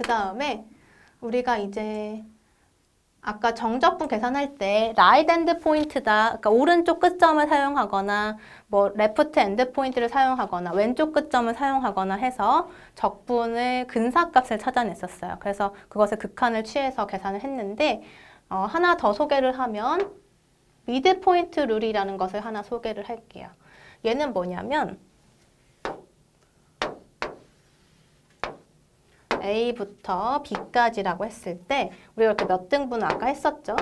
다음에 우리가 이제 아까 정적분 계산할 때 right end 포인트다. 그러니까 오른쪽 끝점을 사용하거나 뭐 left end 포인트를 사용하거나 왼쪽 끝점을 사용하거나 해서 적분의 근사값을 찾아냈었어요. 그래서 그것의 극한을 취해서 계산을 했는데 하나 더 소개를 하면 미드 포인트 룰이라는 것을 하나 소개를 할게요. 얘는 뭐냐면 A부터 B까지라고 했을 때 우리가 이렇게 몇 등분을 아까 했었죠?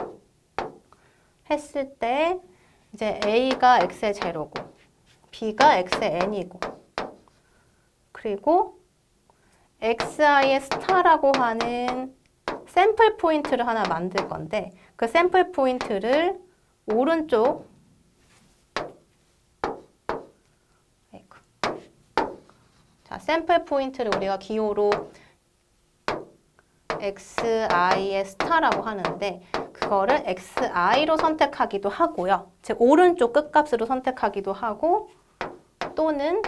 했을 때 이제 A가 X의 제로고 B가 X의 n이고 그리고 XI의 스타라고 하는 샘플 포인트를 하나 만들 건데 그 샘플 포인트를 오른쪽 자, 샘플 포인트를 우리가 기호로 XI의 스타라고 하는데 그거를 XI로 선택하기도 하고요. 즉 오른쪽 끝값으로 선택하기도 하고 또는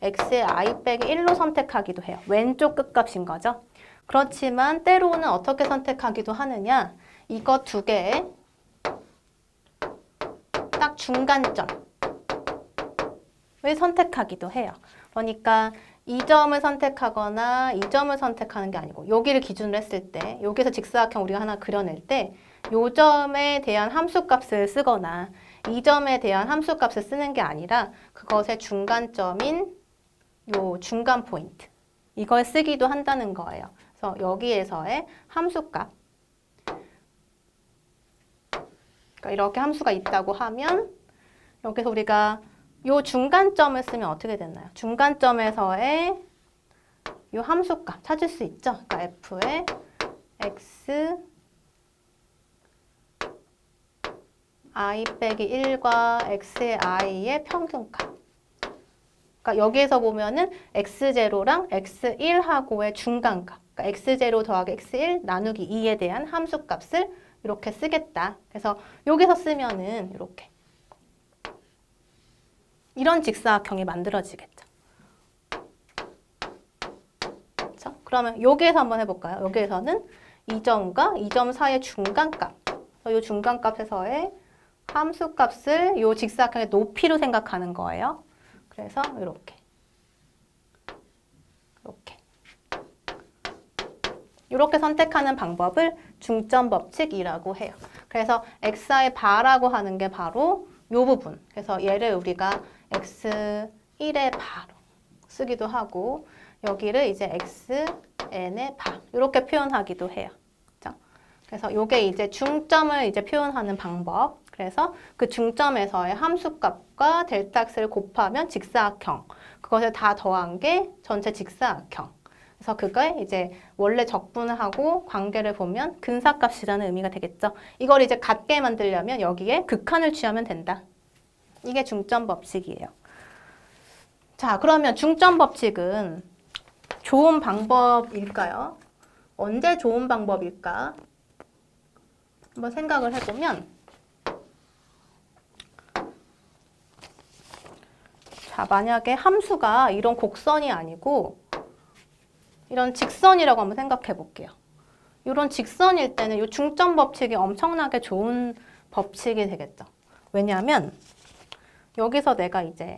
X의 I 빼기 1로 선택하기도 해요. 왼쪽 끝값인 거죠. 그렇지만 때로는 어떻게 선택하기도 하느냐 이거 두 개의 딱 중간점을 선택하기도 해요. 그러니까 이 점을 선택하거나 이 점을 선택하는 게 아니고 여기를 기준으로 했을 때 여기서 직사각형 우리가 하나 그려낼 때 이 점에 대한 함수값을 쓰거나 이 점에 대한 함수값을 쓰는 게 아니라 그것의 중간점인 요 중간 포인트 이걸 쓰기도 한다는 거예요. 그래서 여기에서의 함수값 그러니까 이렇게 함수가 있다고 하면 여기서 우리가 요 중간점을 쓰면 어떻게 되나요? 중간점에서의 요 함수값 찾을 수 있죠? 그러니까 F의 X I 빼기 1과 X의 I의 평균값. 그러니까 여기에서 보면은 X0랑 X1하고의 중간값. 그러니까 X0 더하기 X1 나누기 2에 대한 함수값을 이렇게 쓰겠다. 그래서 여기서 쓰면은 이렇게. 이런 직사각형이 만들어지겠죠. 그렇죠? 그러면 여기에서 한번 해볼까요? 여기에서는 이 점과 이 점 사이의 중간값. 이 중간값에서의 함수값을 이 직사각형의 높이로 생각하는 거예요. 그래서 이렇게. 이렇게 선택하는 방법을 중점 법칙이라고 해요. 그래서 xi 바라고 하는 게 바로 이 부분. 그래서 얘를 우리가 x1의 바로 쓰기도 하고 여기를 이제 xn의 바 이렇게 표현하기도 해요. 그렇죠? 그래서 이게 이제 중점을 이제 표현하는 방법. 그래서 그 중점에서의 함수값과 델타 x를 곱하면 직사각형. 그것을 다 더한 게 전체 직사각형. 그래서 그걸 이제 원래 적분을 하고 관계를 보면 근사값이라는 의미가 되겠죠. 이걸 이제 같게 만들려면 여기에 극한을 취하면 된다. 이게 중점 법칙이에요. 자, 그러면 중점 법칙은 좋은 방법일까요? 언제 좋은 방법일까? 한번 생각을 해보면 자, 만약에 함수가 이런 곡선이 아니고 이런 직선이라고 한번 생각해 볼게요. 이런 직선일 때는 이 중점 법칙이 엄청나게 좋은 법칙이 되겠죠. 왜냐하면 여기서 내가 이제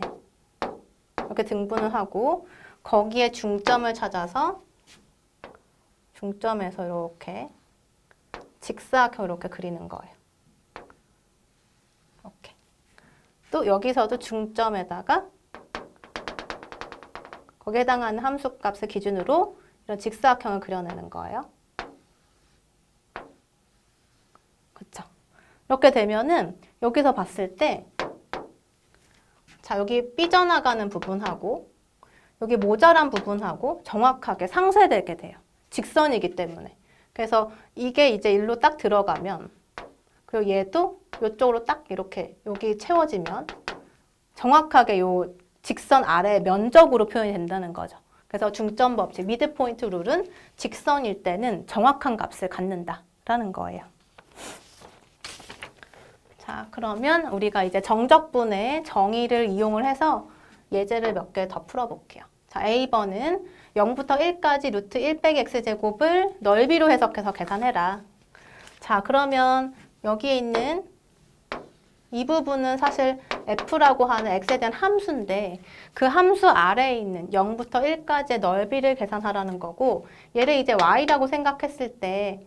이렇게 등분을 하고 거기에 중점을 찾아서 중점에서 이렇게 직사각형 이렇게 그리는 거예요. 이렇게. 또 여기서도 중점에다가 거기에 해당하는 함수값을 기준으로 이런 직사각형을 그려내는 거예요. 그렇죠? 이렇게 되면은 여기서 봤을 때 자, 여기 삐져나가는 부분하고 여기 모자란 부분하고 정확하게 상쇄되게 돼요. 직선이기 때문에. 그래서 이게 이제 일로 딱 들어가면 그리고 얘도 이쪽으로 딱 이렇게 여기 채워지면 정확하게 요 직선 아래 면적으로 표현이 된다는 거죠. 그래서 중점 법칙, 미드 포인트 룰은 직선일 때는 정확한 값을 갖는다라는 거예요. 자, 그러면 우리가 이제 정적분의 정의를 이용을 해서 예제를 몇 개 더 풀어볼게요. 자, A번은 0부터 1까지 루트 1 빼기 x제곱을 넓이로 해석해서 계산해라. 자, 그러면 여기에 있는 이 부분은 사실 f라고 하는 x에 대한 함수인데 그 함수 아래에 있는 0부터 1까지의 넓이를 계산하라는 거고 얘를 이제 y라고 생각했을 때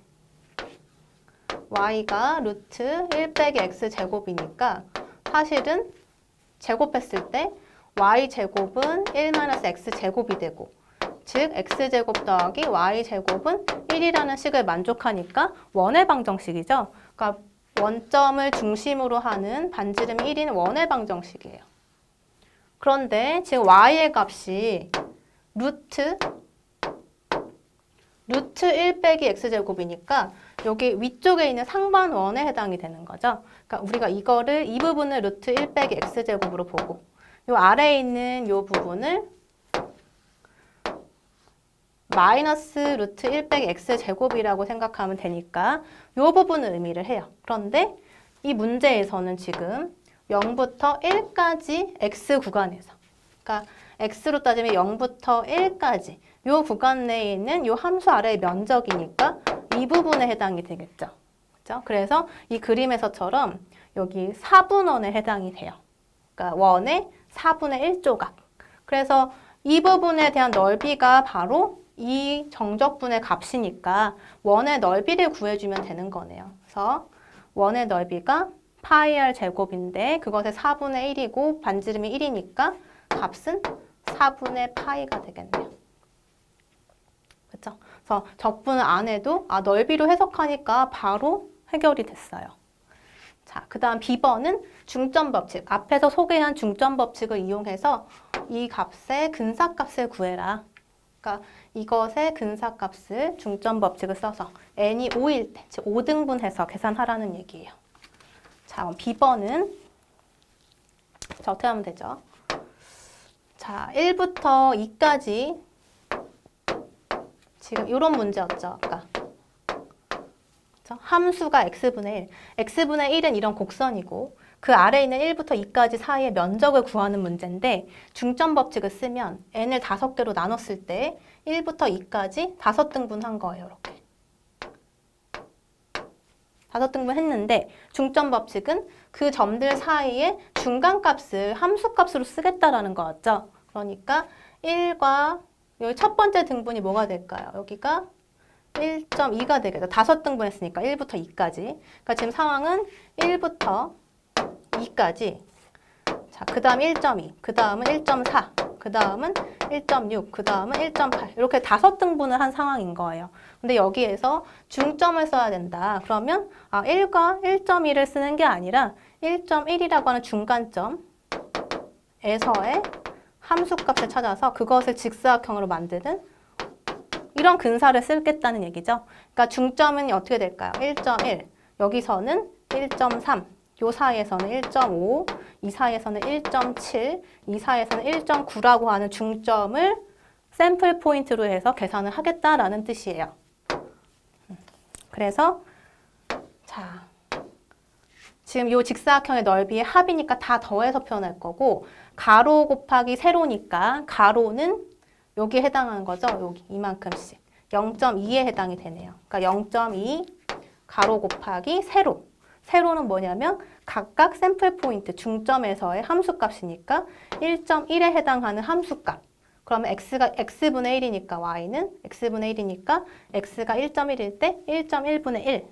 y가 루트 1 빼기 x제곱이니까 사실은 제곱했을 때 y제곱은 1 마이너스 x제곱이 되고 즉 x제곱 더하기 y제곱은 1이라는 식을 만족하니까 원의 방정식이죠. 그러니까 원점을 중심으로 하는 반지름이 1인 원의 방정식이에요. 그런데 지금 y의 값이 루트 1 빼기 x제곱이니까 여기 위쪽에 있는 상반원에 해당이 되는 거죠. 그러니까 우리가 이거를 이 부분을 루트 1 빼기 x제곱으로 보고 요 아래에 있는 요 부분을 마이너스 루트 1 빼기 x제곱이라고 생각하면 되니까 이 부분을 의미를 해요. 그런데 이 문제에서는 지금 0부터 1까지 x 구간에서 그러니까 x로 따지면 0부터 1까지 이 구간 내에 있는 이 함수 아래의 면적이니까 이 부분에 해당이 되겠죠. 그렇죠? 그래서 이 그림에서처럼 여기 4분원에 해당이 돼요. 그러니까 원의 4분의 1조각. 그래서 이 부분에 대한 넓이가 바로 이 정적분의 값이니까 원의 넓이를 구해주면 되는 거네요. 그래서 원의 넓이가 파이 r 제곱인데 그것의 4분의 1이고 반지름이 1이니까 값은 4분의 파이가 되겠네요. 그렇죠? 그래서 적분을 안 해도 넓이로 해석하니까 바로 해결이 됐어요. 자, 그 다음 B번은 중점법칙. 앞에서 소개한 중점법칙을 이용해서 이 값의 근사값을 구해라. 그러니까 이것의 근사값을 중점법칙을 써서 n이 5일 때, 즉 5등분해서 계산하라는 얘기예요. 자, B번은 자, 어떻게 하면 되죠? 자, 1부터 2까지 지금 이런 문제였죠, 아까. 그렇죠? 함수가 x분의 1. x분의 1은 이런 곡선이고 그 아래에 있는 1부터 2까지 사이의 면적을 구하는 문제인데 중점 법칙을 쓰면 n을 5개로 나눴을 때 1부터 2까지 5등분한 거예요. 이렇게. 5등분 했는데 중점 법칙은 그 점들 사이에 중간값을 함수값으로 쓰겠다라는 거였죠. 그러니까 1과 여기 첫 번째 등분이 뭐가 될까요? 여기가 1.2가 되겠죠. 5등분 했으니까 1부터 2까지. 그러니까 지금 상황은 1부터 2까지. 자, 그 다음 1.2, 그 다음은 1.4, 그 다음은 1.6, 그 다음은 1.8. 이렇게 5등분을 한 상황인 거예요. 근데 여기에서 중점을 써야 된다. 그러면 1과 1.2를 쓰는 게 아니라 1.1이라고 하는 중간점에서의 함수값을 찾아서 그것을 직사각형으로 만드는 이런 근사를 쓰겠다는 얘기죠. 그러니까 중점은 어떻게 될까요? 1.1, 여기서는 1.3, 요 사이에서는 1.5, 이 사이에서는 1.7, 이 사이에서는 1.9라고 하는 중점을 샘플 포인트로 해서 계산을 하겠다라는 뜻이에요. 그래서 자, 지금 요 직사각형의 넓이의 합이니까 다 더해서 표현할 거고 가로 곱하기 세로니까 가로는 여기에 해당하는 거죠. 여기 이만큼씩 0.2에 해당이 되네요. 그러니까 0.2 가로 곱하기 세로. 세로는 뭐냐면 각각 샘플 포인트 중점에서의 함수값이니까 1.1에 해당하는 함수값. 그러면 x가 x분의 1이니까 y는 x분의 1이니까 x가 1.1일 때 1.1분의 1.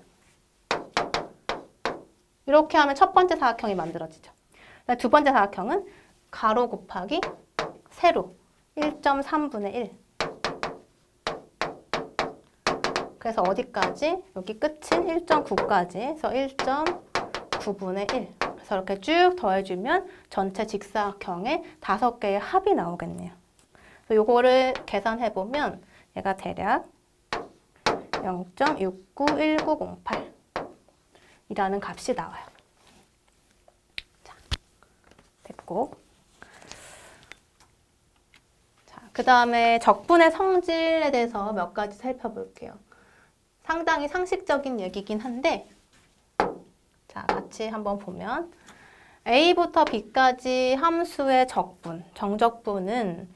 이렇게 하면 첫 번째 사각형이 만들어지죠. 두 번째 사각형은 가로 곱하기 세로 1.3분의 1. 그래서 어디까지? 여기 끝은 1.9까지. 그래서 1.9분의 1. 그래서 이렇게 쭉 더해주면 전체 직사각형의 5개의 합이 나오겠네요. 그래서 요거를 계산해보면 얘가 대략 0.691908 이라는 값이 나와요. 자, 됐고. 자, 그 다음에 적분의 성질에 대해서 몇 가지 살펴볼게요. 상당히 상식적인 얘기긴 한데 자, 같이 한번 보면 A부터 B까지 함수의 적분, 정적분은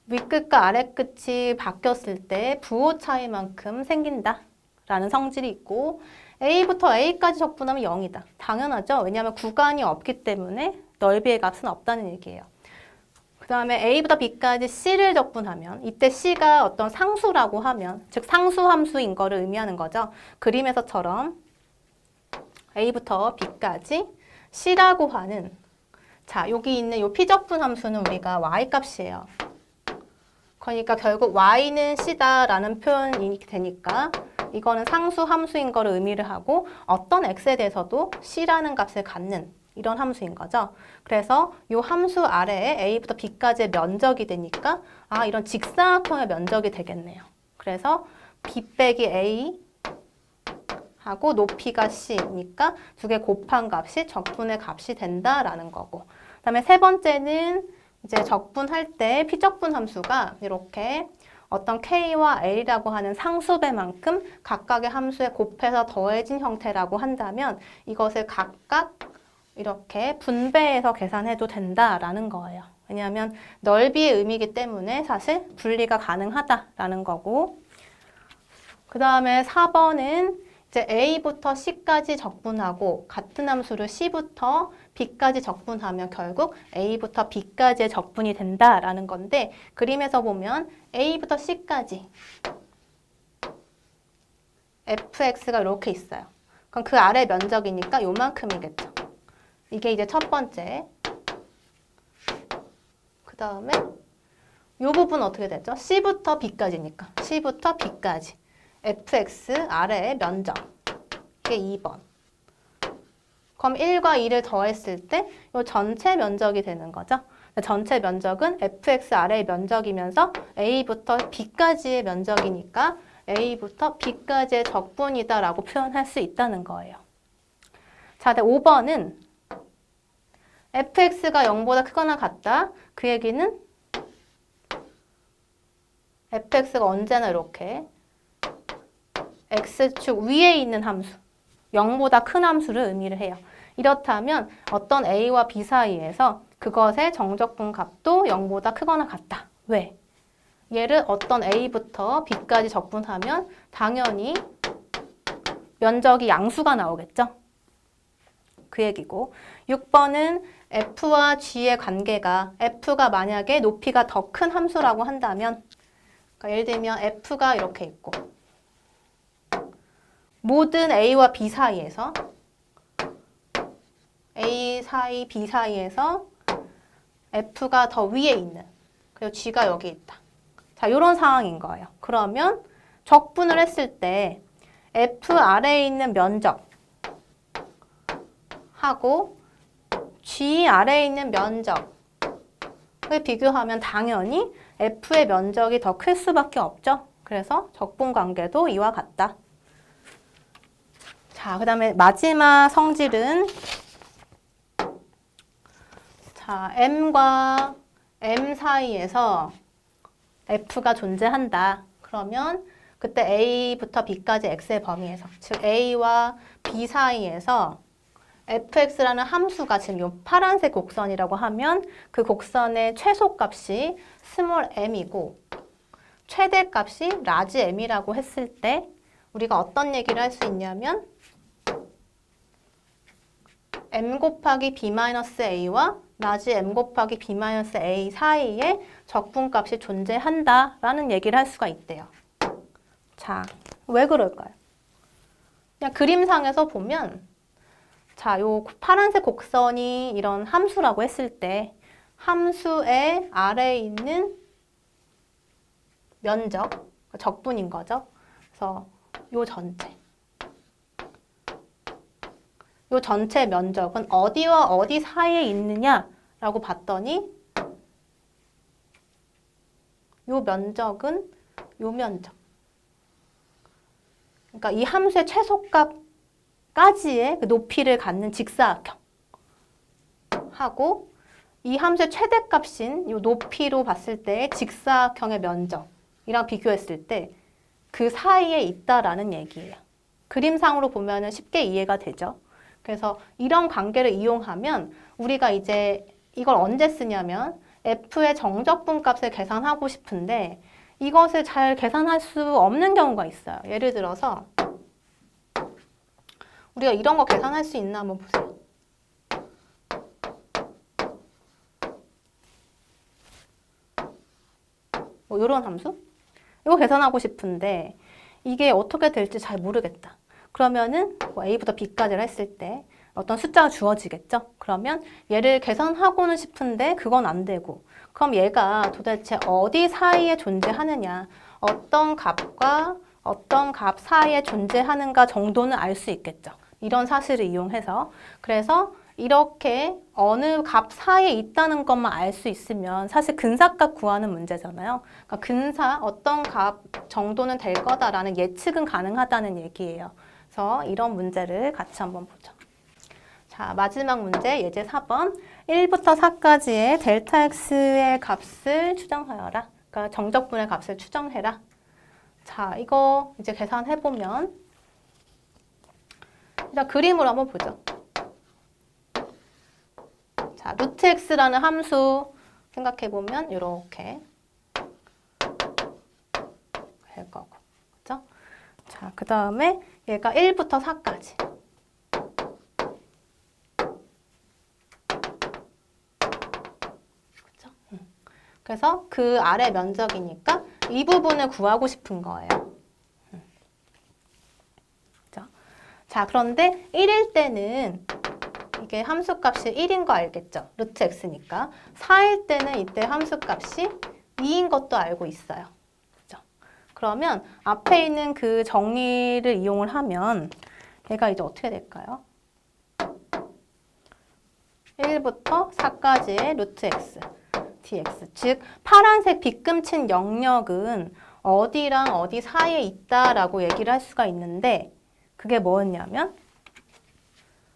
윗끝과 아래끝이 바뀌었을 때 부호 차이만큼 생긴다 라는 성질이 있고 A부터 A까지 적분하면 0이다. 당연하죠. 왜냐하면 구간이 없기 때문에 넓이의 값은 없다는 얘기예요. 그 다음에 A부터 B까지 C를 적분하면 이때 C가 어떤 상수라고 하면 즉 상수함수인 거를 의미하는 거죠. 그림에서처럼 A부터 B까지 C라고 하는 자 여기 있는 이 P적분 함수는 우리가 Y값이에요. 그러니까 결국 Y는 C다라는 표현이 되니까 이거는 상수 함수인 거를 의미를 하고 어떤 X에 대해서도 C라는 값을 갖는 이런 함수인 거죠. 그래서 이 함수 아래에 A부터 B까지의 면적이 되니까 이런 직사각형의 면적이 되겠네요. 그래서 B 빼기 A 하고 높이가 C니까 두 개 곱한 값이 적분의 값이 된다라는 거고 그 다음에 세 번째는 이제 적분할 때 P적분 함수가 이렇게 어떤 K와 L이라고 하는 상수배만큼 각각의 함수에 곱해서 더해진 형태라고 한다면 이것을 각각 이렇게 분배해서 계산해도 된다라는 거예요. 왜냐하면 넓이의 의미이기 때문에 사실 분리가 가능하다라는 거고 그 다음에 4번은 이제 A부터 C까지 적분하고 같은 함수를 C부터 B까지 적분하면 결국 A부터 B까지의 적분이 된다라는 건데 그림에서 보면 A부터 C까지 fx가 이렇게 있어요. 그럼 그 아래 면적이니까 요만큼이겠죠. 이게 이제 첫 번째. 그 다음에 요 부분 어떻게 되죠? C부터 B까지니까 C부터 B까지 fx 아래의 면적 이게 2번. 그럼 1과 2를 더했을 때 이 전체 면적이 되는 거죠. 전체 면적은 fx 아래의 면적이면서 a부터 b까지의 면적이니까 a부터 b까지의 적분이다라고 표현할 수 있다는 거예요. 자, 5번은 fx가 0보다 크거나 같다. 그 얘기는 fx가 언제나 이렇게 x축 위에 있는 함수 0보다 큰 함수를 의미를 해요. 이렇다면 어떤 a와 b 사이에서 그것의 정적분 값도 0보다 크거나 같다. 왜? 얘를 어떤 a부터 b까지 적분하면 당연히 면적이 양수가 나오겠죠? 그 얘기고 6번은 f와 g의 관계가 f가 만약에 높이가 더 큰 함수라고 한다면 그러니까 예를 들면 f가 이렇게 있고 모든 a와 b 사이에서 a 사이, b 사이에서 f가 더 위에 있는 그리고 g가 여기 있다. 자, 이런 상황인 거예요. 그러면 적분을 했을 때 f 아래에 있는 면적 하고 g 아래에 있는 면적을 비교하면 당연히 f의 면적이 더 클 수밖에 없죠. 그래서 적분 관계도 이와 같다. 자, 그 다음에 마지막 성질은 자, m과 m 사이에서 f가 존재한다. 그러면 그때 a부터 b까지 x의 범위에서 즉 a와 b 사이에서 fx라는 함수가 지금 이 파란색 곡선이라고 하면 그 곡선의 최소값이 스몰 m이고 최대값이 라지 m이라고 했을 때 우리가 어떤 얘기를 할 수 있냐면 m 곱하기 b-a와 라지 m 곱하기 b-a 사이에 적분값이 존재한다라는 얘기를 할 수가 있대요. 자, 왜 그럴까요? 그냥 그림상에서 보면 자, 요 파란색 곡선이 이런 함수라고 했을 때 함수의 아래에 있는 면적, 적분인 거죠. 그래서 요 전체 면적은 어디와 어디 사이에 있느냐라고 봤더니 요 면적은 요 면적. 그러니까 이 함수의 최소값까지의 그 높이를 갖는 직사각형 하고 이 함수의 최대값인 요 높이로 봤을 때 직사각형의 면적이랑 비교했을 때 그 사이에 있다라는 얘기예요. 그림상으로 보면은 쉽게 이해가 되죠. 그래서 이런 관계를 이용하면 우리가 이제 이걸 언제 쓰냐면 f의 정적분 값을 계산하고 싶은데 이것을 잘 계산할 수 없는 경우가 있어요. 예를 들어서 우리가 이런 거 계산할 수 있나 한번 보세요. 뭐 이런 함수? 이거 계산하고 싶은데 이게 어떻게 될지 잘 모르겠다. 그러면은 뭐 A부터 B까지를 했을 때 어떤 숫자가 주어지겠죠? 그러면 얘를 계산하고는 싶은데 그건 안 되고 그럼 얘가 도대체 어디 사이에 존재하느냐 어떤 값과 어떤 값 사이에 존재하는가 정도는 알 수 있겠죠. 이런 사실을 이용해서 그래서 이렇게 어느 값 사이에 있다는 것만 알 수 있으면 사실 근사값 구하는 문제잖아요. 그러니까 근사 어떤 값 정도는 될 거다라는 예측은 가능하다는 얘기예요. 그래서 이런 문제를 같이 한번 보죠. 자, 마지막 문제 예제 4번 1부터 4까지의 델타 x의 값을 추정하여라. 그러니까 정적분의 값을 추정해라. 자, 이거 이제 계산해보면 일단 그림으로 한번 보죠. 자, 루트 x라는 함수 생각해보면 이렇게 될 거고. 그죠? 자, 그 다음에 얘가 1부터 4까지. 그죠? 그래서 그 아래 면적이니까 이 부분을 구하고 싶은 거예요. 그죠? 자, 그런데 1일 때는 이게 함수값이 1인 거 알겠죠? 루트 x니까. 4일 때는 이때 함수값이 2인 것도 알고 있어요. 그죠? 그러면 앞에 있는 그 정리를 이용을 하면 얘가 이제 어떻게 될까요? 1부터 4까지의 루트 x, dx. 즉, 파란색 빗금친 영역은 어디랑 어디 사이에 있다라고 얘기를 할 수가 있는데 그게 뭐였냐면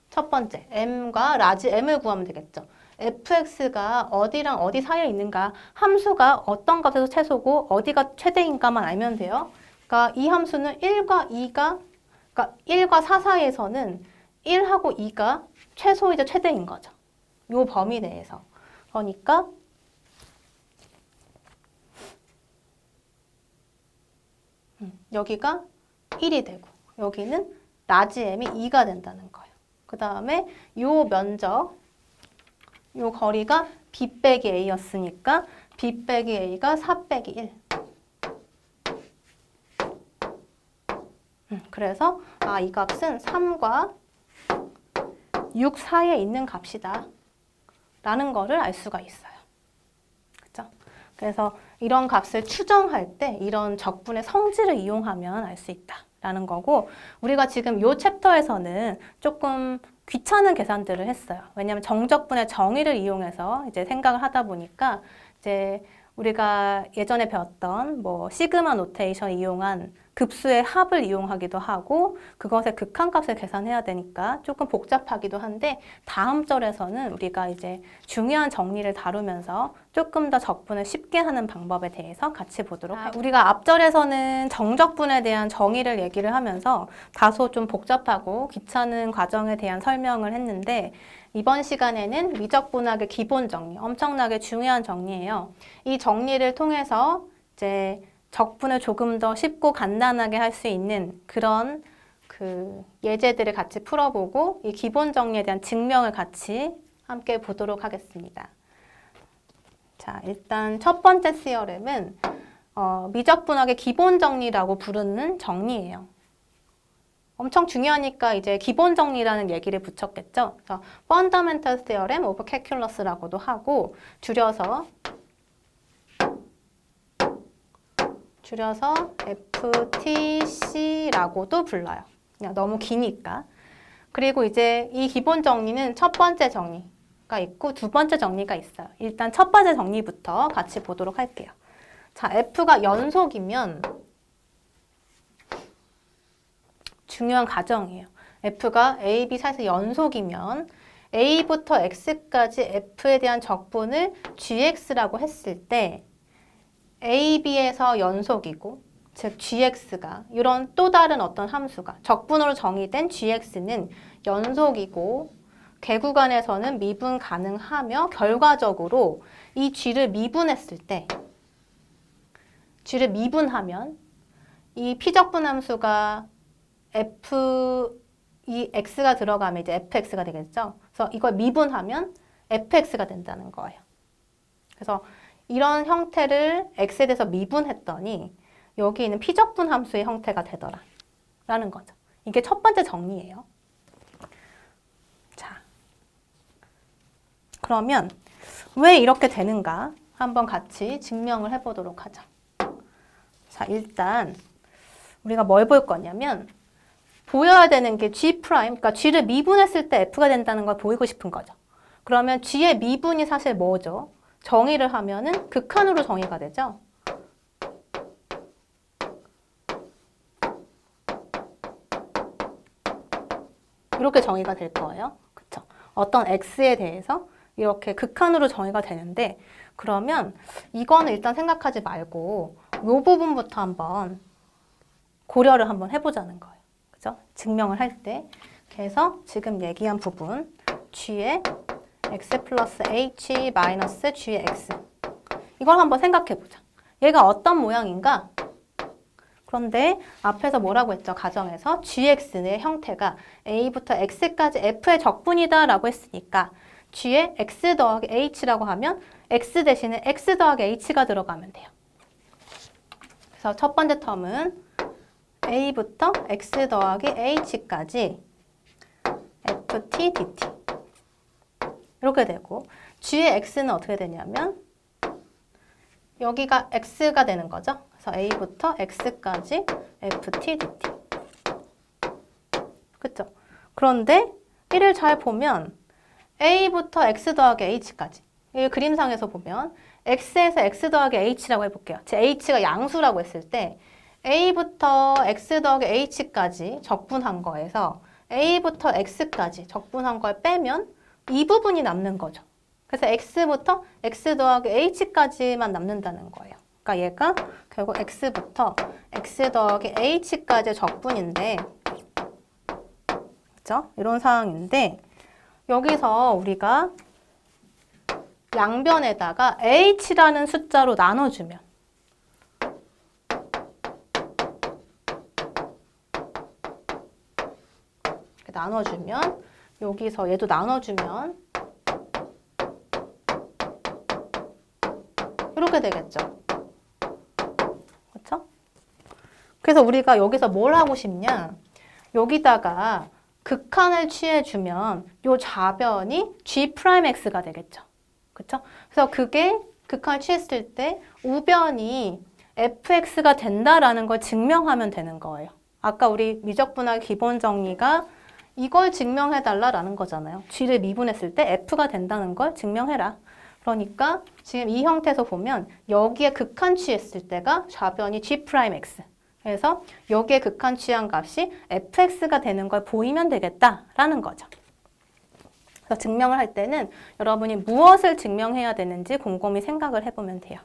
첫 번째, m과 라지 m을 구하면 되겠죠. fx가 어디랑 어디 사이에 있는가, 함수가 어떤 값에서 최소고 어디가 최대인가만 알면 돼요. 그러니까 이 함수는 1과 2가, 그러니까 1과 4 사이에서는 1하고 2가 최소이자 최대인 거죠. 요 범위 내에서. 그러니까 여기가 1이 되고 여기는 라지 m이 2가 된다는 거예요. 그 다음에 요 면적, 요 거리가 b 빼기 a였으니까 b 빼기 a가 4 빼기 1. 그래서 이 값은 3과 6 사이에 있는 값이다 라는 거를 알 수가 있어요. 그죠? 그래서 이런 값을 추정할 때 이런 적분의 성질을 이용하면 알 수 있다 라는 거고, 우리가 지금 이 챕터에서는 조금 귀찮은 계산들을 했어요. 왜냐하면 정적분의 정의를 이용해서 이제 생각을 하다 보니까 이제 우리가 예전에 배웠던 뭐 시그마 노테이션 이용한 급수의 합을 이용하기도 하고 그것의 극한값을 계산해야 되니까 조금 복잡하기도 한데 다음 절에서는 우리가 이제 중요한 정리를 다루면서 조금 더 적분을 쉽게 하는 방법에 대해서 같이 보도록 할게요. 우리가 앞절에서는 정적분에 대한 정의를 얘기를 하면서 다소 좀 복잡하고 귀찮은 과정에 대한 설명을 했는데 이번 시간에는 미적분학의 기본 정리, 엄청나게 중요한 정리예요. 이 정리를 통해서 이제 적분을 조금 더 쉽고 간단하게 할 수 있는 그런 그 예제들을 같이 풀어보고 이 기본 정리에 대한 증명을 같이 함께 보도록 하겠습니다. 자, 일단 첫 번째 시어렘은 미적분학의 기본 정리라고 부르는 정리예요. 엄청 중요하니까 이제 기본 정리라는 얘기를 붙였겠죠. 그래서 Fundamental Theorem of Calculus라고도 하고 줄여서 FTC라고도 불러요. 그냥 너무 기니까. 그리고 이제 이 기본 정리는 첫 번째 정리가 있고 두 번째 정리가 있어요. 일단 첫 번째 정리부터 같이 보도록 할게요. 자, F가 연속이면 중요한 가정이에요. F가 A, B 사이에서 연속이면 A부터 X까지 F에 대한 적분을 GX라고 했을 때 A, B에서 연속이고 즉 GX가 이런 또 다른 어떤 함수가 적분으로 정의된 GX는 연속이고 개 구간에서는 미분 가능하며 결과적으로 이 G를 미분했을 때 G를 미분하면 이 피적분함수가 이 x가 들어가면 이제 fx가 되겠죠. 그래서 이걸 미분하면 fx가 된다는 거예요. 그래서 이런 형태를 x에 대해서 미분했더니 여기 있는 피적분 함수의 형태가 되더라 라는 거죠. 이게 첫 번째 정리예요. 자, 그러면 왜 이렇게 되는가 한번 같이 증명을 해보도록 하죠. 자, 일단 우리가 뭘 볼 거냐면 보여야 되는 게 G', 그러니까 G를 미분했을 때 F가 된다는 걸 보이고 싶은 거죠. 그러면 G의 미분이 사실 뭐죠? 정의를 하면은 극한으로 정의가 되죠. 이렇게 정의가 될 거예요. 그쵸? 어떤 X에 대해서 이렇게 극한으로 정의가 되는데 그러면 이거는 일단 생각하지 말고 이 부분부터 한번 고려를 한번 해보자는 거예요. 그죠? 증명을 할 때. 그래서 지금 얘기한 부분 G의 X 플러스 H 마이너스 G의 X 이걸 한번 생각해보자. 얘가 어떤 모양인가? 그런데 앞에서 뭐라고 했죠? 가정에서 GX의 형태가 A부터 X까지 F의 적분이다 라고 했으니까 G의 X 더하기 H라고 하면 X 대신에 X 더하기 H가 들어가면 돼요. 그래서 첫 번째 텀은 A부터 X 더하기 H까지 FT, DT 이렇게 되고 G의 X는 어떻게 되냐면 여기가 X가 되는 거죠. 그래서 A부터 X까지 FT, DT 그쵸? 그런데 이를 잘 보면 A부터 X 더하기 H까지 이 그림상에서 보면 X에서 X 더하기 H라고 해볼게요. 제 H가 양수라고 했을 때 A부터 X 더하기 H까지 적분한 거에서 A부터 X까지 적분한 걸 빼면 이 부분이 남는 거죠. 그래서 X부터 X 더하기 H까지만 남는다는 거예요. 그러니까 얘가 결국 X부터 X 더하기 H까지 적분인데 그죠? 이런 상황인데 여기서 우리가 양변에다가 H라는 숫자로 나눠주면 여기서 얘도 나눠주면 이렇게 되겠죠. 그렇죠? 그래서 우리가 여기서 뭘 하고 싶냐? 여기다가 극한을 취해주면 요 좌변이 G'X가 되겠죠. 그렇죠? 그래서 그게 극한을 취했을 때 우변이 fx가 된다라는 걸 증명하면 되는 거예요. 아까 우리 미적분학 기본 정리가 이걸 증명해달라라는 거잖아요. G를 미분했을 때 F가 된다는 걸 증명해라. 그러니까 지금 이 형태에서 보면 여기에 극한 취했을 때가 좌변이 G'X. 그래서 여기에 극한 취한 값이 fx가 되는 걸 보이면 되겠다라는 거죠. 그래서 증명을 할 때는 여러분이 무엇을 증명해야 되는지 곰곰이 생각을 해보면 돼요.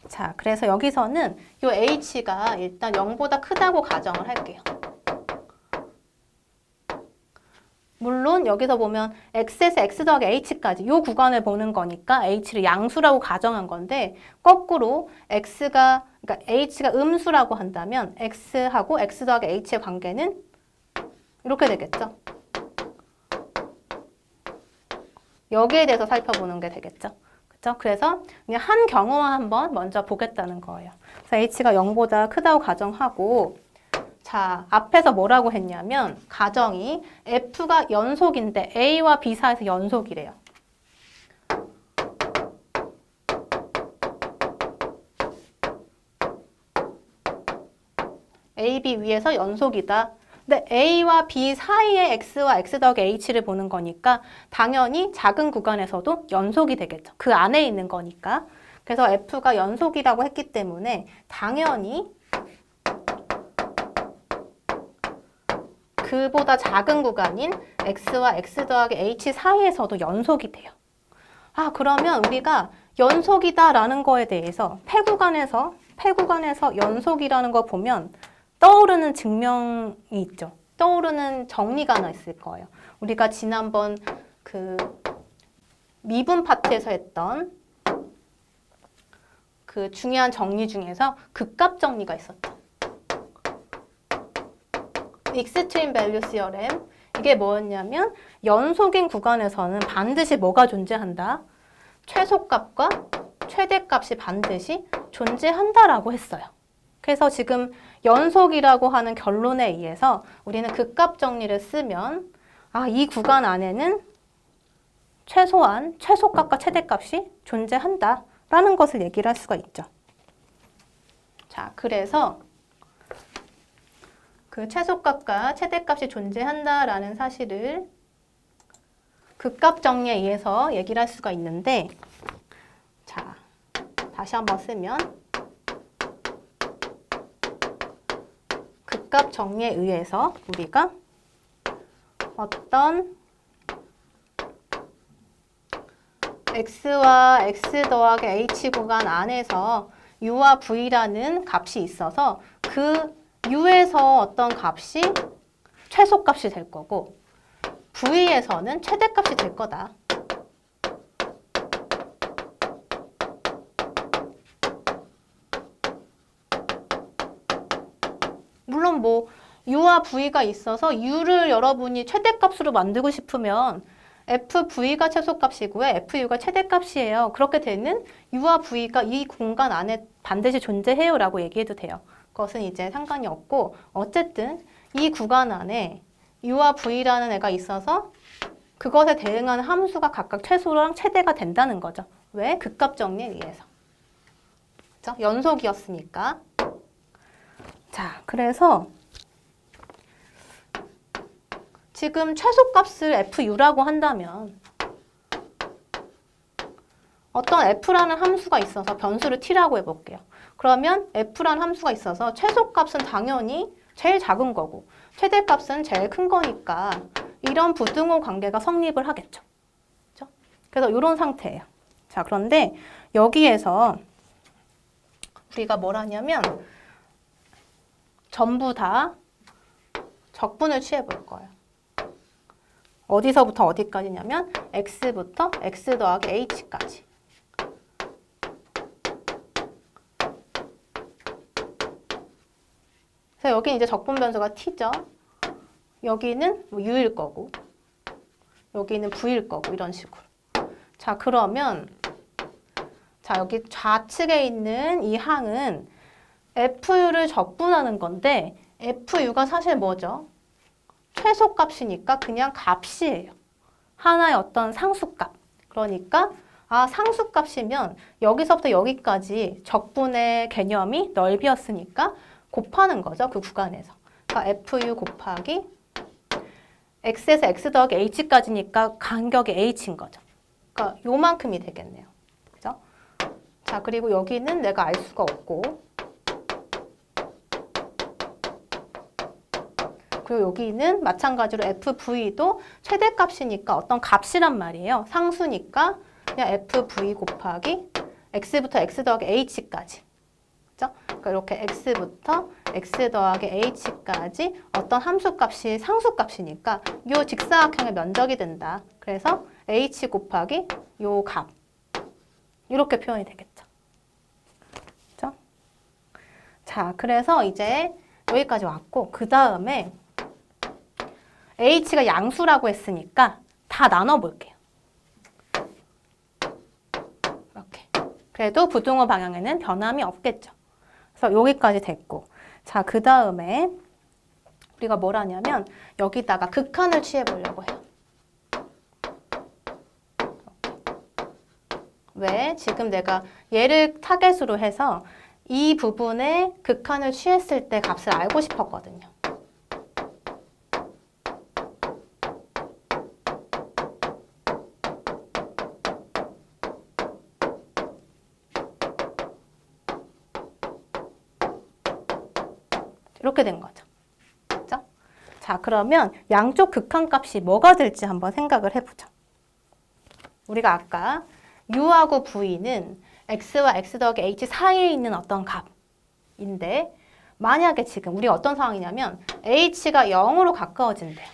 자, 그래서 여기서는 이 h가 일단 0보다 크다고 가정을 할게요. 물론 여기서 보면 x에서 x 더하기 h까지 이 구간을 보는 거니까 h를 양수라고 가정한 건데 거꾸로 그러니까 h가 음수라고 한다면 x하고 x 더하기 h의 관계는 이렇게 되겠죠. 여기에 대해서 살펴보는 게 되겠죠. 그렇죠? 그래서 그냥 한 경우만 한번 먼저 보겠다는 거예요. 그래서 h가 0보다 크다고 가정하고 자, 앞에서 뭐라고 했냐면 가정이 F가 연속인데 A와 B 사이에서 연속이래요. A, B 위에서 연속이다. 근데 A와 B 사이에 X와 X 더하기 H를 보는 거니까 당연히 작은 구간에서도 연속이 되겠죠. 그 안에 있는 거니까. 그래서 F가 연속이라고 했기 때문에 당연히 그보다 작은 구간인 x와 x 더하기 h 사이에서도 연속이 돼요. 아, 그러면 우리가 연속이다라는 거에 대해서 폐구간에서 연속이라는 거 보면 떠오르는 증명이 있죠. 떠오르는 정리가 하나 있을 거예요. 우리가 지난번 그 미분 파트에서 했던 그 중요한 정리 중에서 극값 정리가 있었죠. 익스트림 밸류 시어렘. 이게 뭐였냐면 연속인 구간에서는 반드시 뭐가 존재한다? 최소값과 최대값이 반드시 존재한다라고 했어요. 그래서 지금 연속이라고 하는 결론에 의해서 우리는 극값 정리를 쓰면 이 구간 안에는 최소한 최소값과 최대값이 존재한다라는 것을 얘기를 할 수가 있죠. 자, 그래서 그 최소값과 최대값이 존재한다라는 사실을 극값 정리에 의해서 얘기를 할 수가 있는데, 자, 다시 한번 쓰면 극값 정리에 의해서 우리가 어떤 x와 x 더하기 h 구간 안에서 u와 v라는 값이 있어서 그 u에서 어떤 값이 최소값이 될 거고 v에서는 최대값이 될 거다. 물론 뭐 u와 v가 있어서 u를 여러분이 최대값으로 만들고 싶으면 FV가 최소값이고요. FU가 최대값이에요. 그렇게 되는 U와 V가 이 공간 안에 반드시 존재해요 라고 얘기해도 돼요. 그것은 이제 상관이 없고 어쨌든 이 구간 안에 U와 V라는 애가 있어서 그것에 대응하는 함수가 각각 최소랑 최대가 된다는 거죠. 왜? 극값 정리에 의해서. 그렇죠? 연속이었으니까. 자, 그래서 지금 최소값을 FU라고 한다면 어떤 F라는 함수가 있어서 변수를 T라고 해볼게요. 그러면 F라는 함수가 있어서 최소값은 당연히 제일 작은 거고 최대값은 제일 큰 거니까 이런 부등호 관계가 성립을 하겠죠. 그렇죠? 그래서 이런 상태예요. 자, 그런데 여기에서 우리가 뭘 하냐면 전부 다 적분을 취해 볼 거예요. 어디서부터 어디까지냐면 x부터 x 더하기 h까지. 그래서 여기 이제 적분 변수가 t죠. 여기는 뭐 u일 거고 여기는 v일 거고 이런 식으로. 자, 그러면 자, 여기 좌측에 있는 이 항은 fu를 적분하는 건데 fu가 사실 뭐죠? 최소값이니까 그냥 값이에요. 하나의 어떤 상수값. 그러니까 상수값이면 여기서부터 여기까지 적분의 개념이 넓이었으니까 곱하는 거죠. 그 구간에서. 그러니까 FU 곱하기 X에서 X 더하기 H까지니까 간격이 H인 거죠. 그러니까 요만큼이 되겠네요. 그죠? 자, 그리고 여기는 내가 알 수가 없고 그리고 여기는 마찬가지로 FV도 최대값이니까 어떤 값이란 말이에요. 상수니까 그냥 FV 곱하기 X부터 X 더하기 H까지. 그렇죠? 그러니까 이렇게 X부터 X 더하기 H까지 어떤 함수값이 상수값이니까 이 직사각형의 면적이 된다. 그래서 H 곱하기 요 값. 이렇게 표현이 되겠죠. 그렇죠? 자, 그래서 이제 여기까지 왔고 그 다음에 H가 양수라고 했으니까 다 나눠볼게요. 이렇게. 그래도 부등호 방향에는 변함이 없겠죠. 그래서 여기까지 됐고. 자, 그 다음에 우리가 뭘 하냐면 여기다가 극한을 취해보려고 해요. 왜? 지금 내가 얘를 타겟으로 해서 이 부분에 극한을 취했을 때 값을 알고 싶었거든요. 이렇게 된 거죠. 그렇죠? 자, 그러면 양쪽 극한값이 뭐가 될지 한번 생각을 해보죠. 우리가 아까 u하고 v는 x와 x 더하기 h 사이에 있는 어떤 값인데 만약에 지금 우리 어떤 상황이냐면 h가 0으로 가까워진대요.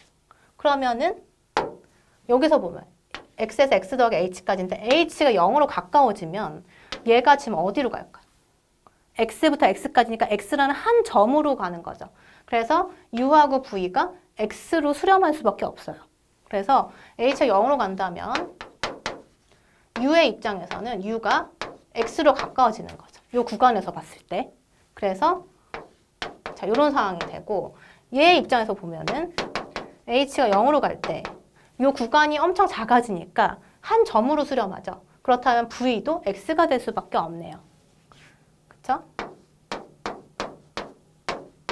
그러면은 여기서 보면 x에서 x 더하기 h까지인데 h가 0으로 가까워지면 얘가 지금 어디로 갈까? x부터 x까지니까 x라는 한 점으로 가는 거죠. 그래서 u하고 v가 x로 수렴할 수밖에 없어요. 그래서 h가 0으로 간다면 u의 입장에서는 u가 x로 가까워지는 거죠. 이 구간에서 봤을 때. 그래서 자, 이런 상황이 되고 얘의 입장에서 보면은 h가 0으로 갈 때 이 구간이 엄청 작아지니까 한 점으로 수렴하죠. 그렇다면 v도 x가 될 수밖에 없네요. 그쵸?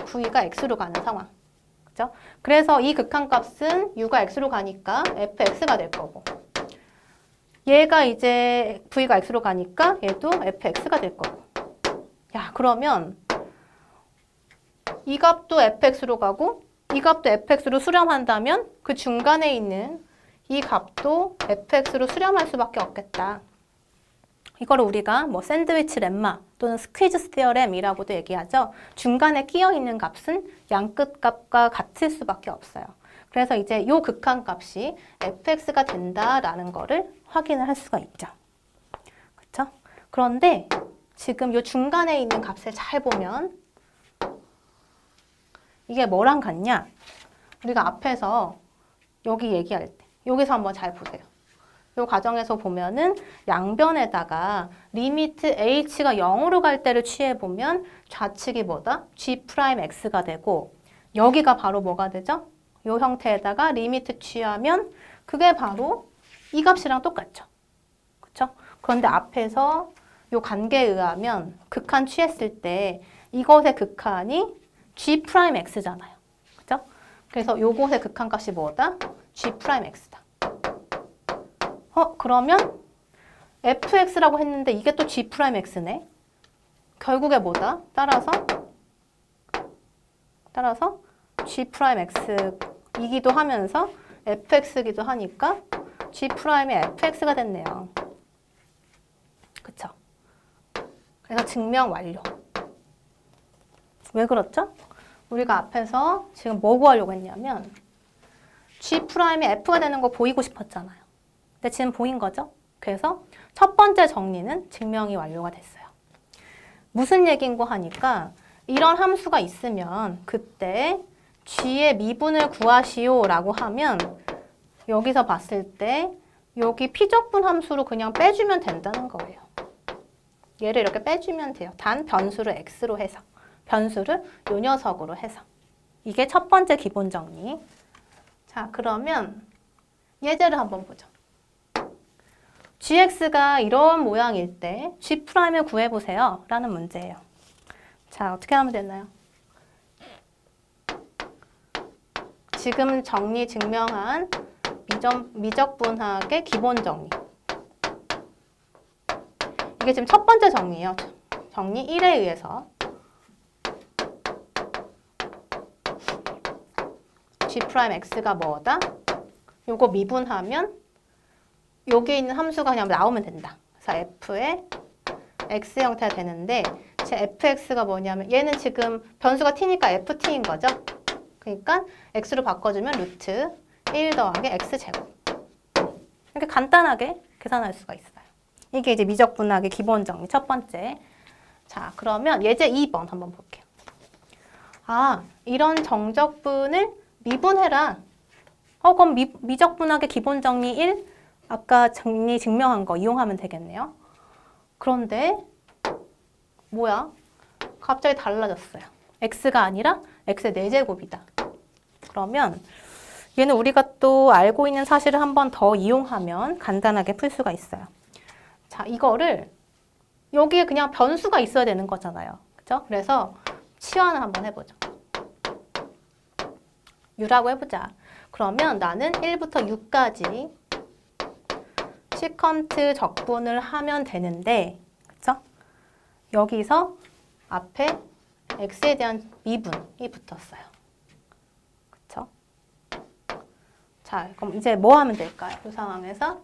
v가 x로 가는 상황. 그죠? 그래서 이 극한값은 u가 x로 가니까 fx가 될 거고 얘가 이제 v가 x로 가니까 얘도 fx가 될 거고 야 그러면 이 값도 fx로 가고 이 값도 fx로 수렴한다면 그 중간에 있는 이 값도 fx로 수렴할 수밖에 없겠다. 이거를 우리가 뭐 샌드위치 렘마 또는 스퀴즈 스티어렘이라고도 얘기하죠. 중간에 끼어 있는 값은 양끝 값과 같을 수밖에 없어요. 그래서 이제 이 극한값이 fx가 된다라는 거를 확인을 할 수가 있죠. 그렇죠? 그런데 지금 이 중간에 있는 값을 잘 보면 이게 뭐랑 같냐? 우리가 앞에서 여기 얘기할 때 여기서 한번 잘 보세요. 이 과정에서 보면은 양변에다가 리미트 h가 0으로 갈 때를 취해보면 좌측이 뭐다? g'x가 되고 여기가 바로 뭐가 되죠? 이 형태에다가 리미트 취하면 그게 바로 이 값이랑 똑같죠. 그렇죠? 그런데 앞에서 이 관계에 의하면 극한 취했을 때 이것의 극한이 g'x잖아요. 그죠? 그래서 요것의 극한값이 뭐다? g'x다. 그러면 fx라고 했는데 이게 또 g'x네. 결국에 뭐다? 따라서 g'x이기도 하면서 fx이기도 하니까 g'의 fx가 됐네요. 그쵸? 그래서 증명 완료. 왜 그렇죠? 우리가 앞에서 지금 뭐 구하려고 했냐면 g'의 f가 되는 거 보이고 싶었잖아요. 근데 지금 보인 거죠? 그래서 첫 번째 정리는 증명이 완료가 됐어요. 무슨 얘기인고 하니까 이런 함수가 있으면 그때 g의 미분을 구하시오 라고 하면 여기서 봤을 때 여기 피적분 함수로 그냥 빼주면 된다는 거예요. 얘를 이렇게 빼주면 돼요. 단 변수를 x로 해서. 변수를 요 녀석으로 해서. 이게 첫 번째 기본 정리. 자, 그러면 예제를 한번 보죠. gx가 이런 모양일 때 g'을 구해보세요 라는 문제예요. 자, 어떻게 하면 되나요? 지금 정리 증명한 미적분학의 기본 정리. 이게 지금 첫 번째 정리예요. 정리 1에 의해서 g'x가 뭐다? 요거 미분하면 여기 있는 함수가 그냥 나오면 된다. 그래서 f의 x 형태가 되는데 제 fx가 뭐냐면 얘는 지금 변수가 t니까 ft인 거죠. 그러니까 x로 바꿔주면 루트 1 더하기 x제곱. 이렇게 간단하게 계산할 수가 있어요. 이게 이제 미적분학의 기본 정리 첫 번째. 자, 그러면 예제 2번 한번 볼게요. 아, 이런 정적분을 미분해라. 그럼 미적분학의 기본 정리 1 아까 정리 증명한 거 이용하면 되겠네요. 그런데 뭐야? 갑자기 달라졌어요. x가 아니라 x의 4제곱이다. 그러면 얘는 우리가 또 알고 있는 사실을 한 번 더 이용하면 간단하게 풀 수가 있어요. 자, 이거를 여기에 그냥 변수가 있어야 되는 거잖아요. 그죠? 그래서 치환을 한번 해보죠. u라고 해보자. 그러면 나는 1부터 6까지 시컨트 적분을 하면 되는데, 그쵸? 여기서 앞에 x에 대한 미분이 붙었어요. 그쵸? 자, 그럼 이제 뭐 하면 될까요? 이 상황에서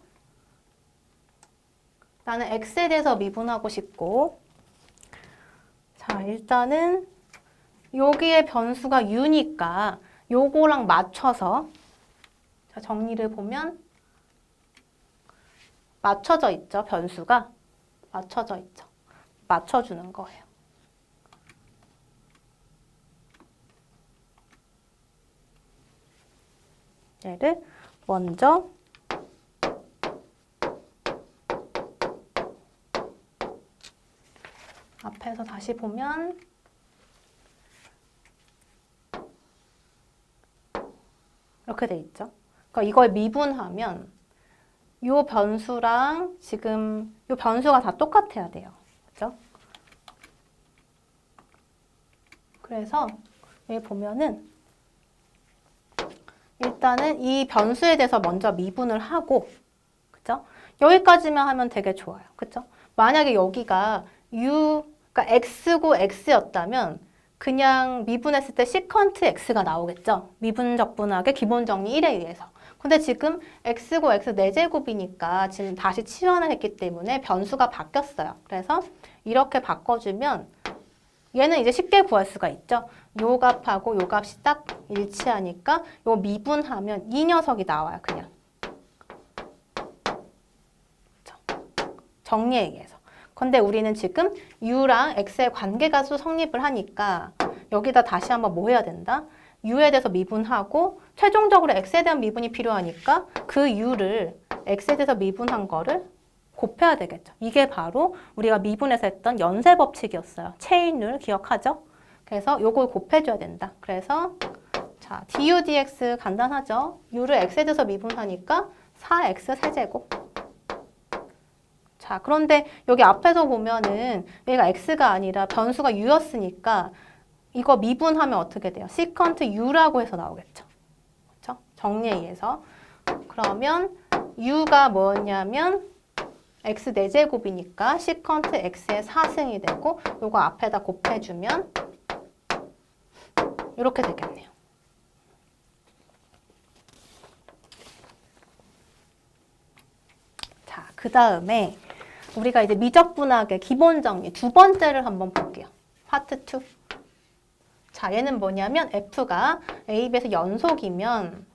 나는 x에 대해서 미분하고 싶고, 자, 일단은 여기에 변수가 u니까 요거랑 맞춰서 자, 정리를 보면 맞춰져 있죠. 변수가 맞춰져 있죠. 맞춰주는 거예요. 얘를 먼저 앞에서 다시 보면 이렇게 돼 있죠. 그러니까 이걸 미분하면 이 변수랑 지금 이 변수가 다 똑같아야 돼요. 그죠? 그래서 여기 보면은 일단은 이 변수에 대해서 먼저 미분을 하고, 그죠? 여기까지만 하면 되게 좋아요. 그죠? 만약에 여기가 그러니까 x고 x였다면 그냥 미분했을 때 시컨트 x가 나오겠죠? 미분적분하게 기본 정리 1에 의해서. 근데 지금 x고 x 4제곱이니까 지금 다시 치환을 했기 때문에 변수가 바뀌었어요. 그래서 이렇게 바꿔주면 얘는 이제 쉽게 구할 수가 있죠. 요 값하고 요 값이 딱 일치하니까 요 미분하면 이 녀석이 나와요. 그냥. 정리에 의해서. 근데 우리는 지금 u랑 x의 관계가수 성립을 하니까 여기다 다시 한번 뭐 해야 된다? u에 대해서 미분하고 최종적으로 x에 대한 미분이 필요하니까 그 u를 x에 대해서 미분한 거를 곱해야 되겠죠. 이게 바로 우리가 미분에서 했던 연쇄 법칙이었어요. 체인룰 기억하죠? 그래서 요걸 곱해줘야 된다. 그래서 자 du dx 간단하죠? u를 x에 대해서 미분하니까 4x 세제곱. 자 그런데 여기 앞에서 보면은 얘가 x가 아니라 변수가 u였으니까 이거 미분하면 어떻게 돼요? 시컨트 u라고 해서 나오겠죠. 그렇죠? 정리에 의해서. 그러면 u가 뭐냐면 x 4제곱이니까 시컨트 x의 4승이 되고 요거 앞에다 곱해주면 이렇게 되겠네요. 자, 그 다음에 우리가 이제 미적분학의 기본 정리 두 번째를 한번 볼게요. 파트 2. 자, 얘는 뭐냐면 f가 a, b에서 연속이면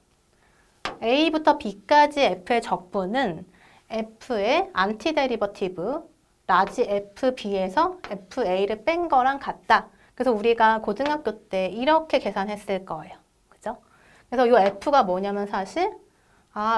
a부터 b까지 f의 적분은 f의 안티데리버티브 라지 fb에서 fa를 뺀 거랑 같다. 그래서 우리가 고등학교 때 이렇게 계산했을 거예요. 그죠? 그래서 이 f가 뭐냐면 사실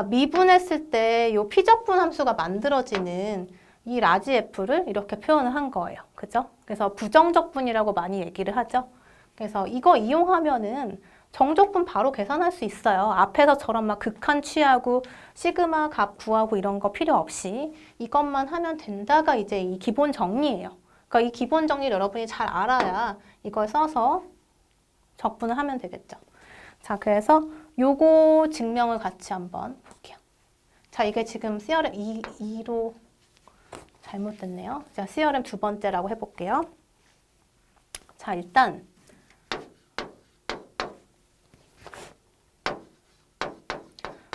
미분했을 때 이 피적분 함수가 만들어지는 이 라지 f를 이렇게 표현을 한 거예요. 그죠? 그래서 부정적분이라고 많이 얘기를 하죠. 그래서 이거 이용하면은 정적분 바로 계산할 수 있어요. 앞에서처럼 막 극한 취하고 시그마 값 구하고 이런 거 필요 없이 이것만 하면 된다가 이제 이 기본 정리예요. 그러니까 이 기본 정리를 여러분이 잘 알아야 이걸 써서 적분을 하면 되겠죠. 자, 그래서 요거 증명을 같이 한번 볼게요. 자, 이게 지금 CRM 2로 잘못됐네요. 자, CRM 두 번째라고 해볼게요. 자, 일단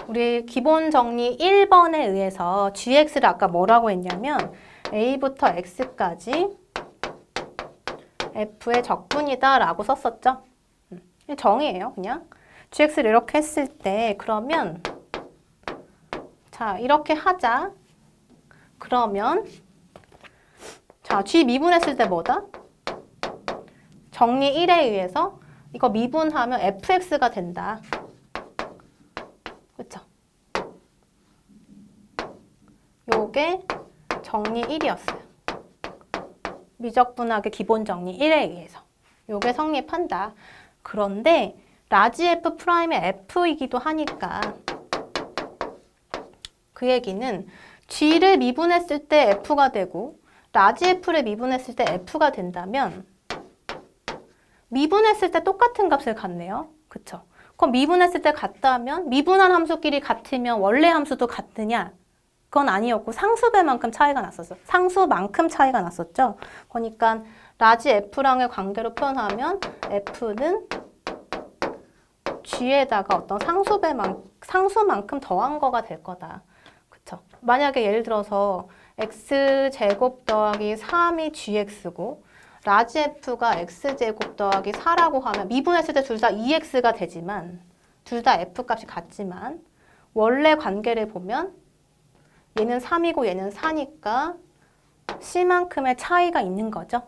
우리 기본 정리 1번에 의해서 gx를 아까 뭐라고 했냐면 a부터 x까지 f의 적분이다 라고 썼었죠. 정의예요, 그냥. gx를 이렇게 했을 때 그러면 자, 이렇게 하자. 그러면 자, g 미분했을 때 뭐다? 정리 1에 의해서 이거 미분하면 fx가 된다. 그쵸? 요게 정리 1이었어요. 미적분학의 기본 정리 1에 의해서. 요게 성립한다. 그런데 라지 f 프라임의 f이기도 하니까 그 얘기는 g를 미분했을 때 f가 되고 라지 f를 미분했을 때 f가 된다면 미분했을 때 똑같은 값을 갖네요. 그쵸? 그럼 미분했을 때 같다면 미분한 함수끼리 같으면 원래 함수도 같으냐? 그건 아니었고 상수배만큼 차이가 났었어. 상수만큼 차이가 났었죠. 그러니까 라지 f랑의 관계로 표현하면 f는 g에다가 어떤 상수만큼 더한 거가 될 거다. 그쵸? 만약에 예를 들어서 x제곱 더하기 3이 gx고 라지 f가 x제곱 더하기 4라고 하면 미분했을 때 둘 다 2x가 되지만 둘 다 f 값이 같지만 원래 관계를 보면 얘는 3이고 얘는 4니까 C만큼의 차이가 있는 거죠.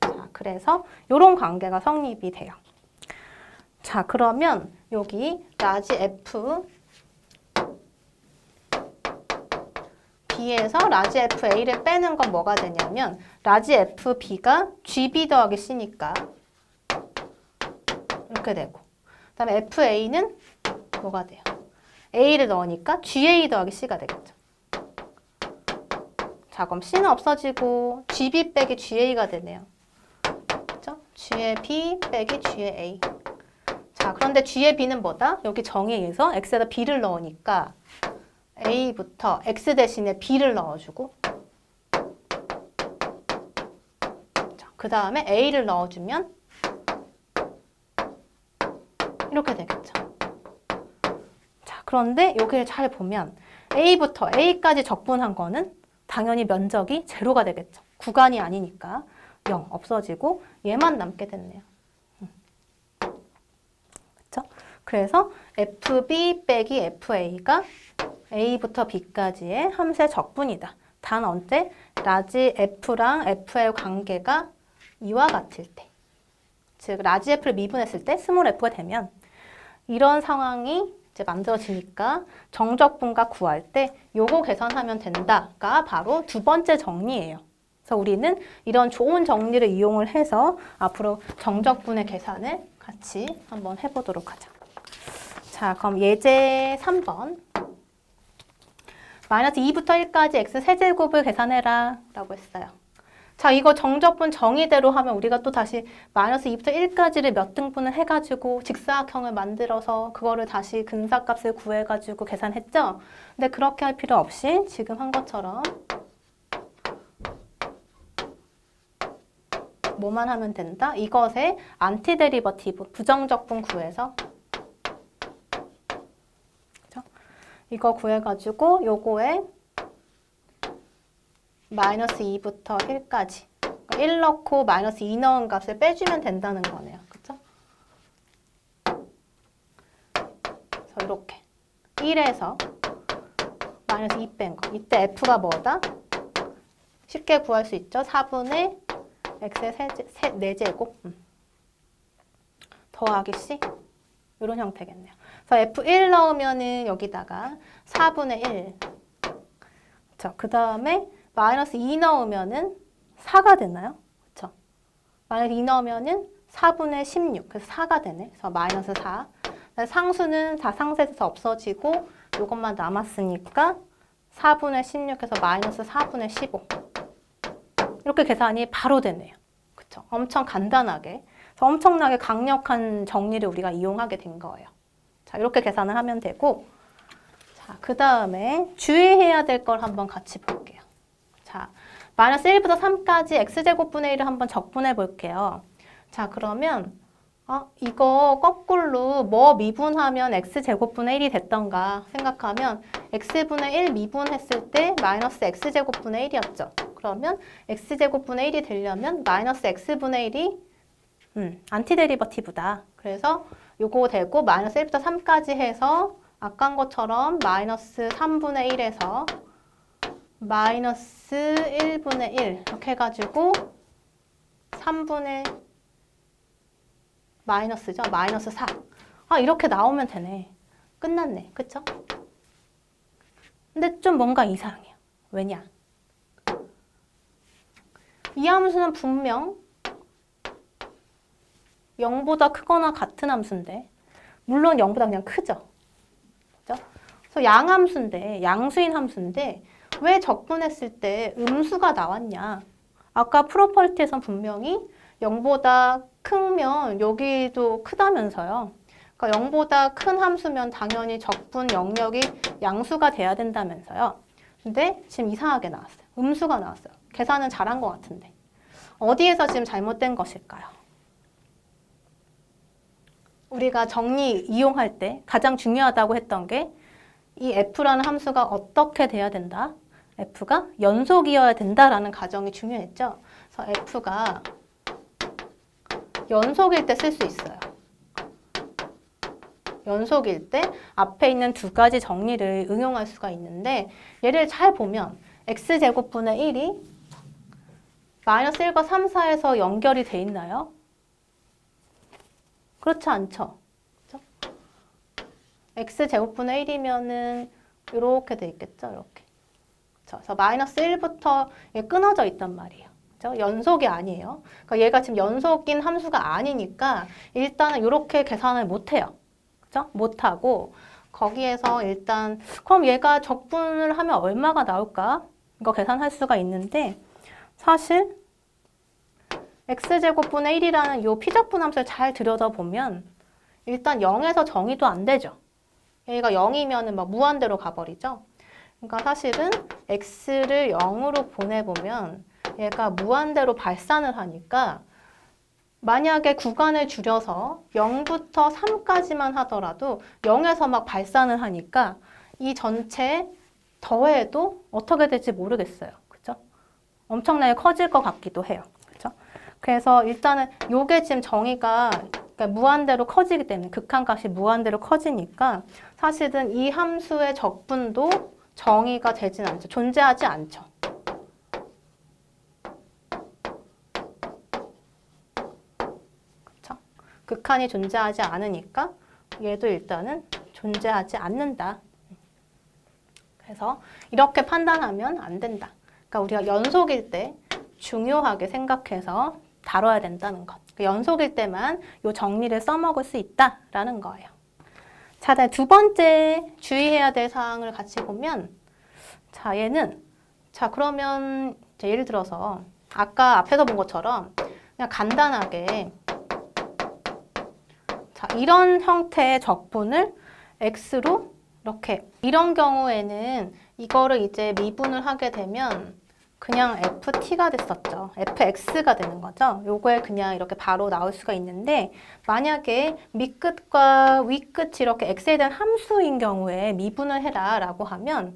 자, 그래서 이런 관계가 성립이 돼요. 자, 그러면 여기 라지 F B에서 라지 FA를 빼는 건 뭐가 되냐면 라지 FB가 GB 더하기 C니까 이렇게 되고 그 다음에 FA는 뭐가 돼요? A를 넣으니까 GA 더하기 C가 되겠죠. 자, 그럼 C는 없어지고 GB 빼기 GA가 되네요. 그렇죠? G의 B 빼기 G의 A. 자, 그런데 G의 B는 뭐다? 여기 정의에 의해서 X에다 B를 넣으니까 A부터 X 대신에 B를 넣어주고 그 다음에 A를 넣어주면 이렇게 되겠죠. 자, 그런데 여기를 잘 보면 A부터 A까지 적분한 거는 당연히 면적이 제로가 되겠죠. 구간이 아니니까 0 없어지고 얘만 남게 됐네요. 그렇죠? 그래서 FB 빼기 FA가 A부터 B까지의 함수의 적분이다. 단 언제? 라지 F랑 F의 관계가 이와 같을 때. 즉, 라지 F를 미분했을 때 스몰 F가 되면 이런 상황이 이제 만들어지니까 정적분과 구할 때 요거 계산하면 된다가 바로 두 번째 정리예요. 그래서 우리는 이런 좋은 정리를 이용을 해서 앞으로 정적분의 계산을 같이 한번 해보도록 하자. 자, 그럼 예제 3번. 마이너스 2부터 1까지 x 세제곱을 계산해라 라고 했어요. 자, 이거 정적분 정의대로 하면 우리가 또 다시 마이너스 2부터 1까지를 몇 등분을 해가지고 직사각형을 만들어서 그거를 다시 근사값을 구해가지고 계산했죠? 근데 그렇게 할 필요 없이 지금 한 것처럼 뭐만 하면 된다? 이것의 안티데리버티브, 부정적분 구해서 이거 구해가지고 요거에 마이너스 2부터 1까지 1 넣고 마이너스 2 넣은 값을 빼주면 된다는 거네요. 그쵸? 그래서 이렇게 1에서 마이너스 2 뺀 거. 이때 F가 뭐다? 쉽게 구할 수 있죠? 4분의 X의 4제곱 더하기 C 이런 형태겠네요. 그래서 F1 넣으면은 여기다가 4분의 1. 자, 그 다음에 마이너스 2 넣으면은 4가 되나요? 그쵸? 마이너스 2 넣으면은 4분의 16. 그래서 4가 되네. 그래서 마이너스 4. 상수는 다 상쇄돼서 없어지고 이것만 남았으니까 4분의 16에서 마이너스 4분의 15. 이렇게 계산이 바로 되네요. 그쵸? 엄청 간단하게. 그래서 엄청나게 강력한 정리를 우리가 이용하게 된 거예요. 자, 이렇게 계산을 하면 되고, 자, 그 다음에 주의해야 될 걸 한번 같이 볼게요. 자, 마이너스 1부터 3까지 x제곱분의 1을 한번 적분해 볼게요. 자, 그러면 이거 거꾸로 뭐 미분하면 x제곱분의 1이 됐던가 생각하면 x분의 1 미분했을 때 마이너스 x제곱분의 1이었죠. 그러면 x제곱분의 1이 되려면 마이너스 x분의 1이 안티데리버티브다. 그래서 요거 되고 마이너스 1부터 3까지 해서 아까 한 것처럼 마이너스 3분의 1에서 마이너스 1분의 1 이렇게 해가지고 3분의 마이너스죠. 마이너스 4. 이렇게 나오면 되네. 끝났네. 그쵸? 근데 좀 뭔가 이상해요. 왜냐? 이 함수는 분명 0보다 크거나 같은 함수인데 물론 0보다 그냥 크죠. 그죠? 그래서 양함수인데 양수인 함수인데 왜 적분했을 때 음수가 나왔냐? 아까 프로퍼티에선 분명히 0보다 크면 여기도 크다면서요. 그러니까 0보다 큰 함수면 당연히 적분 영역이 양수가 돼야 된다면서요. 근데 지금 이상하게 나왔어요. 음수가 나왔어요. 계산은 잘한 것 같은데. 어디에서 지금 잘못된 것일까요? 우리가 정리 이용할 때 가장 중요하다고 했던 게 이 f라는 함수가 어떻게 돼야 된다? f가 연속이어야 된다라는 가정이 중요했죠. 그래서 f가 연속일 때 쓸 수 있어요. 연속일 때 앞에 있는 두 가지 정리를 응용할 수가 있는데 얘를 잘 보면 x제곱분의 1이 마이너스 1과 3, 4에서 연결이 돼 있나요? 그렇지 않죠? 그렇죠? x제곱분의 1이면은 이렇게 돼 있겠죠? 이렇게. 그래서 마이너스 1부터 끊어져 있단 말이에요. 그렇죠? 연속이 아니에요. 그러니까 얘가 지금 연속인 함수가 아니니까 일단은 이렇게 계산을 못 해요. 그렇죠? 못 하고 거기에서 일단 그럼 얘가 적분을 하면 얼마가 나올까? 이거 계산할 수가 있는데 사실 x제곱분의 1이라는 이 피적분 함수를 잘 들여다보면 일단 0에서 정의도 안 되죠. 얘가 0이면은 막 무한대로 가버리죠. 그러니까 사실은 x를 0으로 보내보면 얘가 무한대로 발산을 하니까 만약에 구간을 줄여서 0부터 3까지만 하더라도 0에서 막 발산을 하니까 이 전체 더해도 어떻게 될지 모르겠어요. 그죠? 엄청나게 커질 것 같기도 해요. 그죠? 그래서 일단은 요게 지금 정의가 그러니까 무한대로 커지기 때문에 극한값이 무한대로 커지니까 사실은 이 함수의 적분도 정의가 되진 않죠. 존재하지 않죠. 그렇죠? 극한이 존재하지 않으니까 얘도 일단은 존재하지 않는다. 그래서 이렇게 판단하면 안 된다. 그러니까 우리가 연속일 때 중요하게 생각해서 다뤄야 된다는 것. 연속일 때만 이 정리를 써먹을 수 있다라는 거예요. 자, 두 번째 주의해야 될 사항을 같이 보면 자, 얘는 자, 그러면 이제 예를 들어서 아까 앞에서 본 것처럼 그냥 간단하게 자, 이런 형태의 적분을 x로 이렇게 이런 경우에는 이거를 이제 미분을 하게 되면 그냥 ft가 됐었죠. fx가 되는 거죠. 요거에 그냥 이렇게 바로 나올 수가 있는데 만약에 밑끝과 윗끝이 이렇게 x에 대한 함수인 경우에 미분을 해라 라고 하면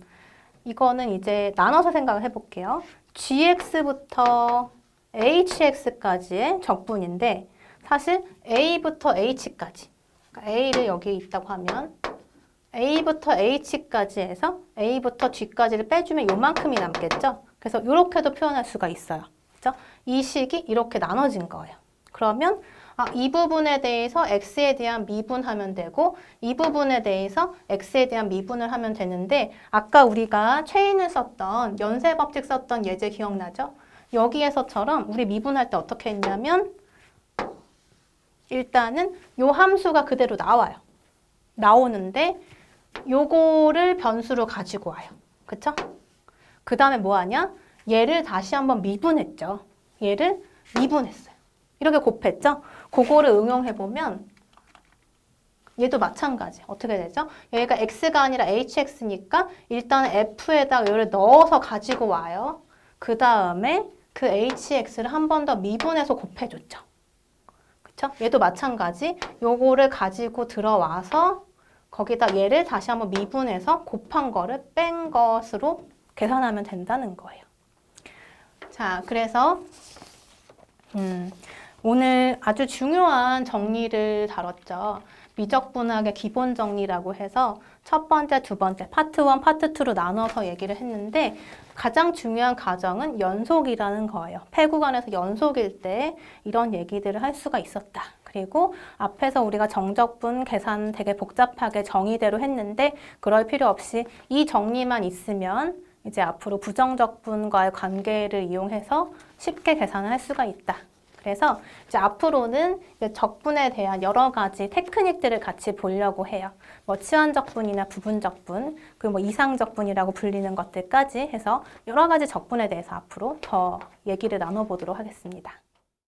이거는 이제 나눠서 생각을 해볼게요. gx부터 hx까지의 적분인데 사실 a부터 h까지 그러니까 a를 여기 있다고 하면 a부터 h까지 해서 a부터 g까지를 빼주면 요만큼이 남겠죠. 그래서 이렇게도 표현할 수가 있어요. 그렇죠? 이 식이 이렇게 나눠진 거예요. 그러면 이 부분에 대해서 x에 대한 미분하면 되고 이 부분에 대해서 x에 대한 미분을 하면 되는데 아까 우리가 체인을 썼던 연쇄법칙 썼던 예제 기억나죠? 여기에서처럼 우리 미분할 때 어떻게 했냐면 일단은 요 함수가 그대로 나와요. 나오는데 요거를 변수로 가지고 와요. 그쵸? 그 다음에 뭐 하냐? 얘를 다시 한번 미분했죠. 얘를 미분했어요. 이렇게 곱했죠? 그거를 응용해보면 얘도 마찬가지. 어떻게 되죠? 얘가 x가 아니라 hx니까 일단 f에다가 얘를 넣어서 가지고 와요. 그 다음에 그 hx를 한 번 더 미분해서 곱해줬죠. 그쵸? 얘도 마찬가지. 요거를 가지고 들어와서 거기다 얘를 다시 한번 미분해서 곱한 거를 뺀 것으로 계산하면 된다는 거예요. 자, 그래서 오늘 아주 중요한 정리를 다뤘죠. 미적분학의 기본 정리라고 해서 첫 번째, 두 번째, 파트 1, 파트 2로 나눠서 얘기를 했는데 가장 중요한 가정은 연속이라는 거예요. 폐구간에서 연속일 때 이런 얘기들을 할 수가 있었다. 그리고 앞에서 우리가 정적분 계산 되게 복잡하게 정의대로 했는데 그럴 필요 없이 이 정리만 있으면 이제 앞으로 부정적분과의 관계를 이용해서 쉽게 계산을 할 수가 있다. 그래서 이제 앞으로는 이제 적분에 대한 여러 가지 테크닉들을 같이 보려고 해요. 뭐 치환적분이나 부분적분, 그리고 뭐 이상적분이라고 불리는 것들까지 해서 여러 가지 적분에 대해서 앞으로 더 얘기를 나눠보도록 하겠습니다.